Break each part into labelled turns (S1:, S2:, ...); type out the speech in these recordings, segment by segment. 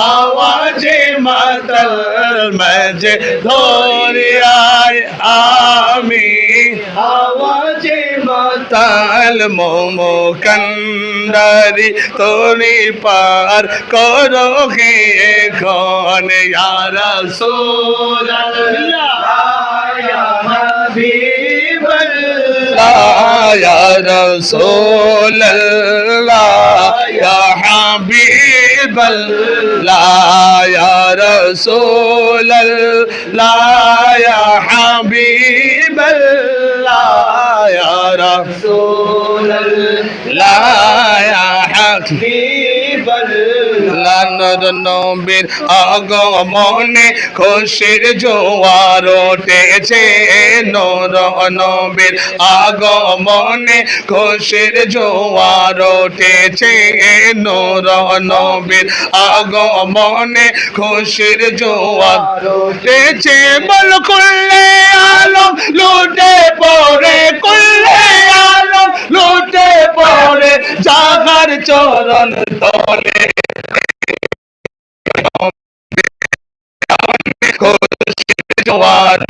S1: আওয়াজে মাতাল মাঝে ধরিয়ায় আমি আওয়াজে মাতাল মোমো কন্দারি তোনি পার করো হে খন ইয়া রাসূলুল্লাহ ইয়া হাবিবাল্লাহ ইয়া রাসূলুল্লাহ ইয়া হাবিবাল্লাহ ইয়া রাসূলুল্লাহ ইয়া হাবিবাল্লাহ ইয়া রাসূলুল্লাহ ইয়া হাবিবাল্লাহ নবীর আগমনে খুশির জোয়ার উঠেছে নূর নবীর আগমনে খুশির জোয়ার উঠেছে নূর নবীর আগমনে খুশির জোয়ার উঠেছে বল কুল্লে আলম লুটে পড়ে কুল্লে আলম লুটে পড়ে জাগার চরণ তলে জোয়ার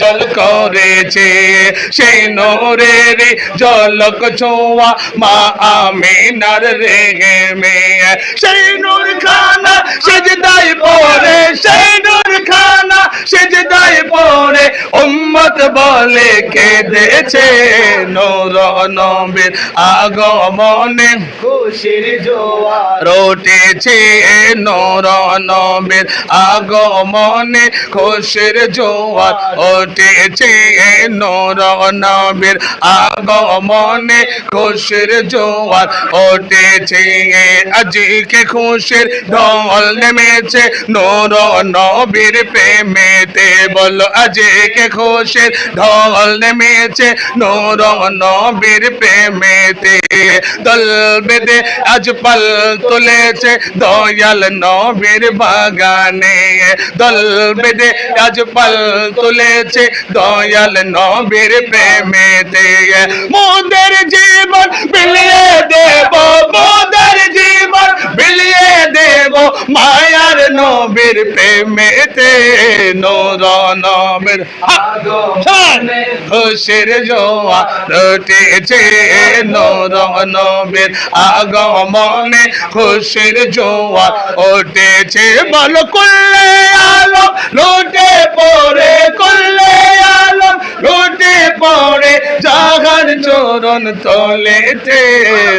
S1: জল করেছে সেই নূরের ঝলক ছোঁয়া মা আমিনার রেগে মেয়ে সেই নূর খানা সিজদায় পড়ে সেই নূর খানা সিজদায় পড়ে উম্মত বলে কেঁদেছে নূর নবীর আগমনে খুশির জোয়ার উঠেছে নূর নবীর আগমনে খুশির জোয়ার উঠেছে নূর নবীর আগমনে খুশির জোয়ার উঠেছে আজকে খুশির ঢল নেমেছে নূর নবীর প্রেমেতে বলো আজকে খুশির ঢল নেমেছে নূর নবীর প্রেমেতে দল বেঁধে আজ পাল তুলেছে দয়াল নবীর বাগানে দল বেঁধে আজ পাল তুলেছে দয়াল নবীর প্রেমেতে মোদের জীবন বিলিয়ে দেব মোদের জীবন বিলিয়ে দেব মায়ার নবীর প্রেমেতে নূর নবীর আগমনে খুশির জোয়ার উঠেছে নূর নবীর আগমনে খুশির জোয়ার উঠেছে বল কুল্লে আলম লুটে পড়ে কুল্লে আলম লুটে পড়ে জাগার চরণ তলেতে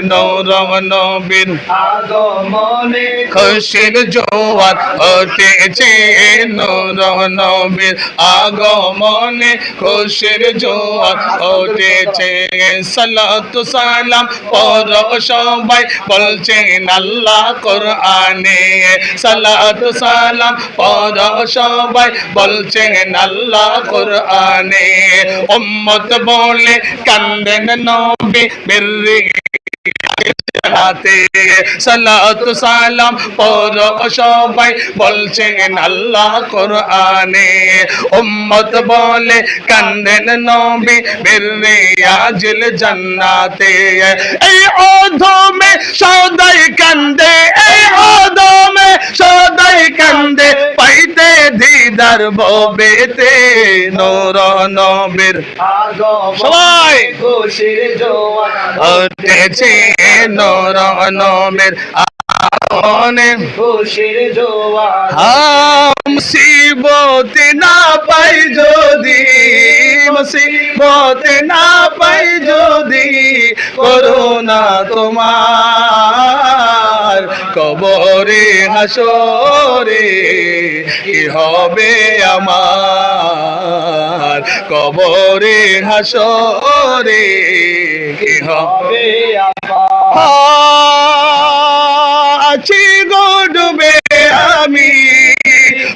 S1: নূর নবীর আগমনে খুশির জোয়ার উঠেছে নূর নবীর আগমনে খুশির জোয়ার উঠেছে সালাতু সালাম পড়ো সবাই বলছেন আল্লাহ কোরআনে সালাতু সালাম পড়ো সবাই বলছেন আল্লাহ কোরআনে উম্মত বলে কান্দেন নবী বিররি সালাতু সালাম পড়ো সবাই বলছেন আল্লাহ কোরআনে উম্মত বলে কান্দেন নবী বিরিয়াজিল জান্নাতে এই অধমে সদাই কান্দে এই অধমে সদাই কান্দে পাইতে দিদার ভবেতে নূর নবীর আগমন সবাই খুশির জোয়ার উঠেছে নূর নবীর আগমনে খুশির জোয়ার মুসিবত না পাই যদি মুসিবত না পাই যদি করুণা তোমার কবরে হাসরে কি হবে আমার কবরে হাসরে কি হবে আমার আছি গো ডুবে আমি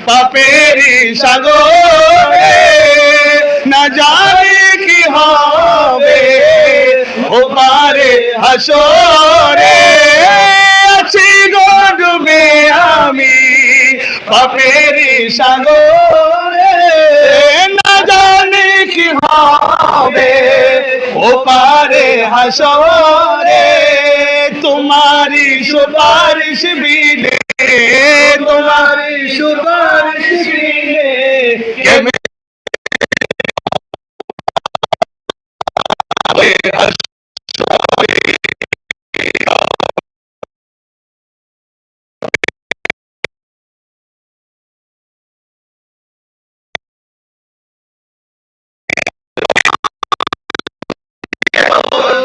S1: পাপেরি সাগরে না জানি কি হবে ওপারে হাসরে আছি গো ডুবে আমি পাপেরি সাগরে না জানি কি হবে ওপারে হাসরে তোমারি সুপারিশ বিনে তোমারি সুপারিশ বিনে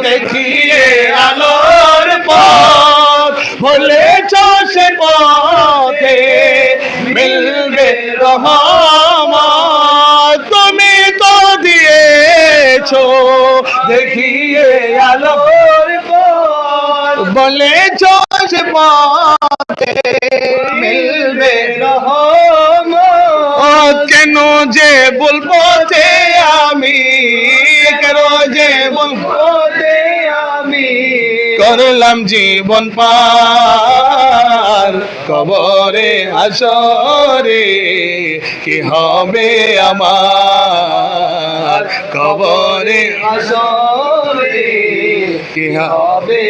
S1: দেখিয়ে আলোর পথ বলেছ সে পথে মিলবে রহমত তুমি তো দিয়েছো দেখিয়ে আলোর পথ বলেছ সে পথে মিলবে রহমত কেন যে বলবো যে আমি কেন যে বলবো যে আমি করলাম জীবন পার কবরে হাসরে কি হবে আমার কবরে হাসরে কি হবে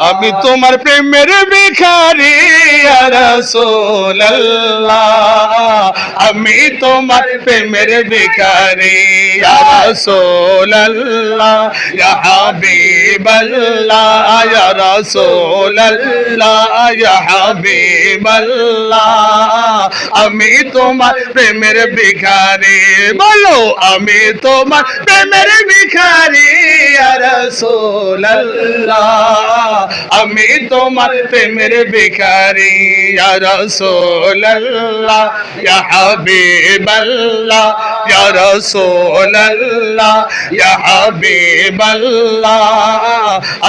S1: আমি তোমার প্রেমের ভিখারি ইয়া রাসূলুল্লাহ আমি তোমার প্রেমের ভিখারি ইয়া রাসূলুল্লাহ ইয়া হাবিবাল্লাহ ইয়া রাসূলুল্লাহ ইয়া হাবিবাল্লাহ আমি তোমার প্রেমের ভিখারি বলো আমি তোমার প্রেমের ভিখারি ইয়া রাসূলুল্লাহ আমি তোমার প্রেমের ভিখারি ইয়া রাসূলুল্লাহ ইয়া হাবিবাল্লাহ ইয়া রাসূলুল্লাহ ইয়া হাবিবাল্লাহ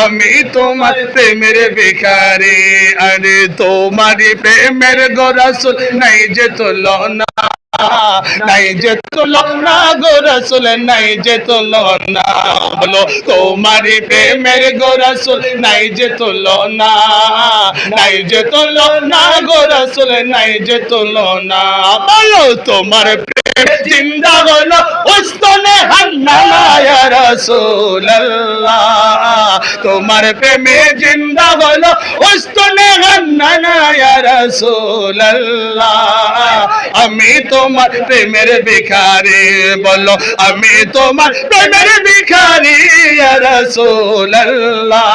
S1: আমি তোমার প্রেমের ভিখারি আরে তোমার প্রেমের গো রাসূল নাই যে তুলনা নাই যে তুলনা গো রাসূল নাই যে তুলনা বলো তোমারি প্রেমের গো রাসূল নাই যে তুলনা নাই যে তুলনা গো রাসূল নাই যে তুলনা বলো তোমার প্রেম জিন্দা হলো উস্তনে হান্নানা ইয়া রাসূলুল্লাহ তোমার প্রেমে জিন্দা হলো উস্তনে হান্নানা ইয়া রাসূলুল্লাহ আমি তোমার প্রেমের ভিখারি বলো আমি তোমার প্রেমের ভিখারি ইয়া রাসূলুল্লাহ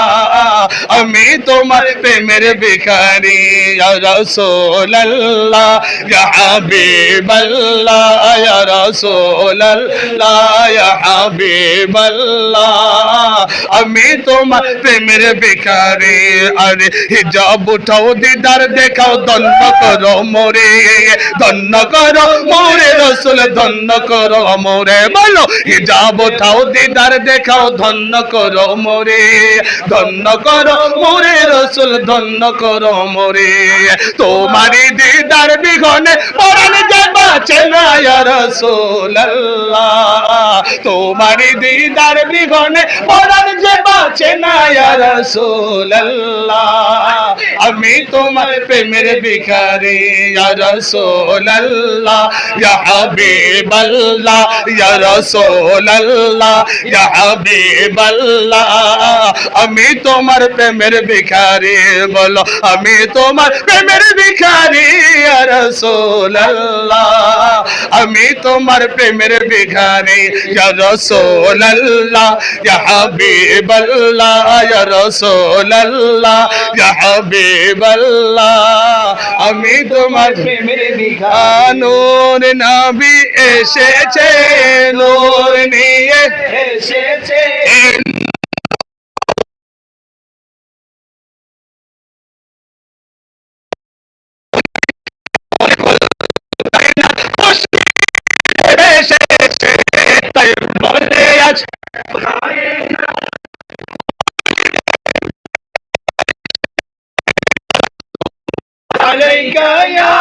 S1: আমি তোমার প্রেমের ভিখারি ইয়া রাসূলুল্লাহ ইয়া হাবিবাল্লাহ ইয়া রাসূলুল্লাহ ইয়া হাবিবাল্লাহ আমি তোমার প্রেমের ভিখারি আরে হিজাব উঠাও দিদার দেখাও ধন্য করো মোরে ধন্য করো মোরে রাসূল ধন্য করো মোরে বলো হিজাব উঠাও দিদার দেখাও ধন্য করো মোরে ধন্য করো মোরে রাসূল ধন্য করো মোরে তোমারি দিদার বিঘনে পরাণ যে বাঁচে না ইয়া রাসূলুল্লাহ তোমারি দিদার বিঘনে পরাণ যে বাঁচে না ইয়া রাসূলুল্লাহ আমি তোমার প্রেমের ভিখারি ইয়া রাসূলুল্লাহ ইয়া হাবিবাল্লাহ ইয়া রাসূলুল্লাহ ইয়া হাবিবাল্লাহ আমি তোমার প্রেমের ভিখারি বলো আমি তোমার প্রেমের ভিখারি ইয়া রাসূলুল্লাহ আমি তোমার প্রেমের ভিখারি ইয়া রাসূলুল্লাহ ইয়া হাবিবাল্লাহ ইয়া রাসূলুল্লাহ ইয়া হাবিবাল্লাহ আমি তোমার প্রেমের ভিখারি নূর নবী এসেছে নূর নিয়ে এসেছে তাই বলে আজ আলাইকা ইয়া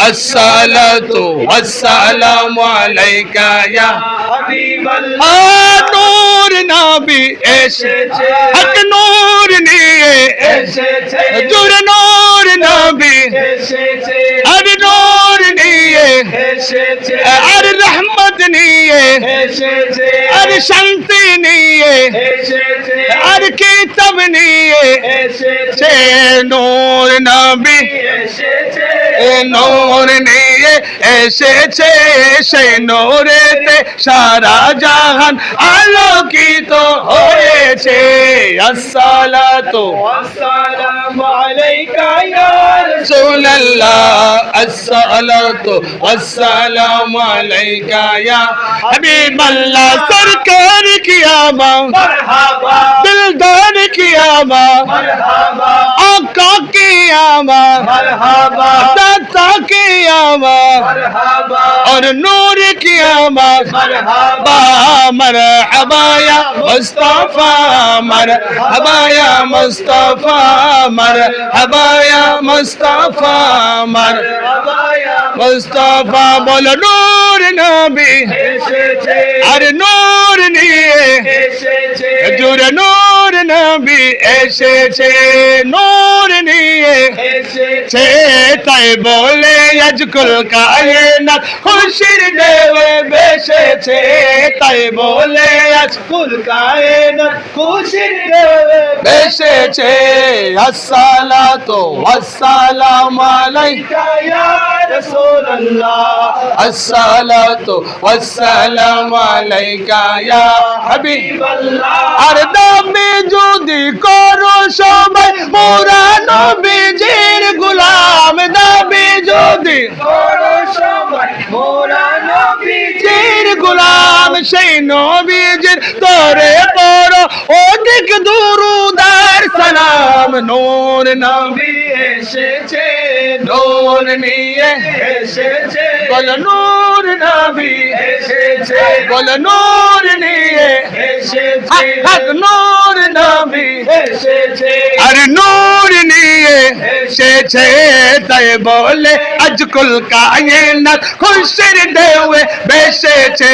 S1: الصلاة والسلام عليك يا حبيب الله নূর নবী এসেছে হক নূর নিয়ে এসেছে জোরে নূর নবী এসেছে আর নূর নিয়ে এসেছে আর রহমত নিয়ে এসেছে আর শান্তি নিয়ে এসেছে আর কিতাব নিয়ে এসেছে নূর নবী এসেছে নূর নিয়ে এসেছে সেই নূরেতে সারা জাহান আলোকিত হয়েছে আসসালাতু ওয়াসসালামু আলাইকা ইয়া রাসূলুল্লাহ আসসালাতু ওয়াসসালামু আলাইকা ইয়া হাবিবাল্লাহ সরকার কি আমা মারহাবা দিলদার কি আমা মারহাবা आका की आमा मरहबा दाता की आमा मरहबा और नूर की आमा मरहबा मरहबा या मुस्तफा मरहबा या मुस्तफा मरहबा या मुस्तफा मरहबा या मुस्तफा बोलो नूर नबी एसेছে আর নূর নিয়ে এসেছে জোরে নূর নবী এসেছে নূর নিয়ে এসেছে তাই বলে আজকুল কায়নাত খুশির ঢেউয়ে ভেসেছে তাই বলে আজকুল কায়নাত খুশির ঢেউয়ে ভেসেছে আসসালাতু ওয়াসসালামু আলাইকা ইয়া রাসূলুল্লাহ আসসালাতু ওয়াসসালামু আলাইকা ইয়া হাবিবাল্লাহ আর দাবি যদি করো সবাই মোরা নবীজির গোলাম দাবি যদি করো সবাই মোরা নবীজির গোলাম সেই নবীজির তরে পড়ো অধিক দুরূদ আর সালাম নূর নবী এসেছে নূর নিয়ে এসেছে বল নূর নবী এসেছে বল নূর নিয়ে এসেছে হক নূর নবী এসেছে আর নূর নিয়ে এসেছে তাই বলে আজকুল কায়নাত খুশির ঢেউয়ে ভেসেছে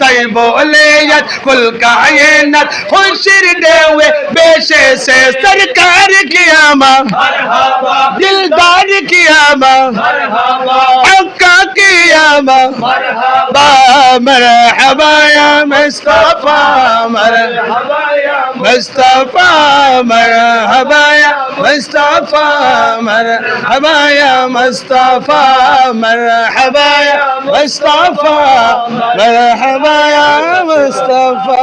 S1: তাই বলে আজকুল কায়নাত খুশির ঢেউয়ে ভেসেছে সরকার কি আমা মারহাবা দিলদার কি আমা মারহাবা আকা কি আমা মারহাবা মারহাবা ইয়া মুস্তাফা মারহাবা ইয়া মুস্তাফা মারহাবা ইয়া মুস্তাফা মারহাবা ইয়া মুস্তাফা মারহাবা ইয়া মুস্তাফা মারহাবা ইয়া মুস্তাফা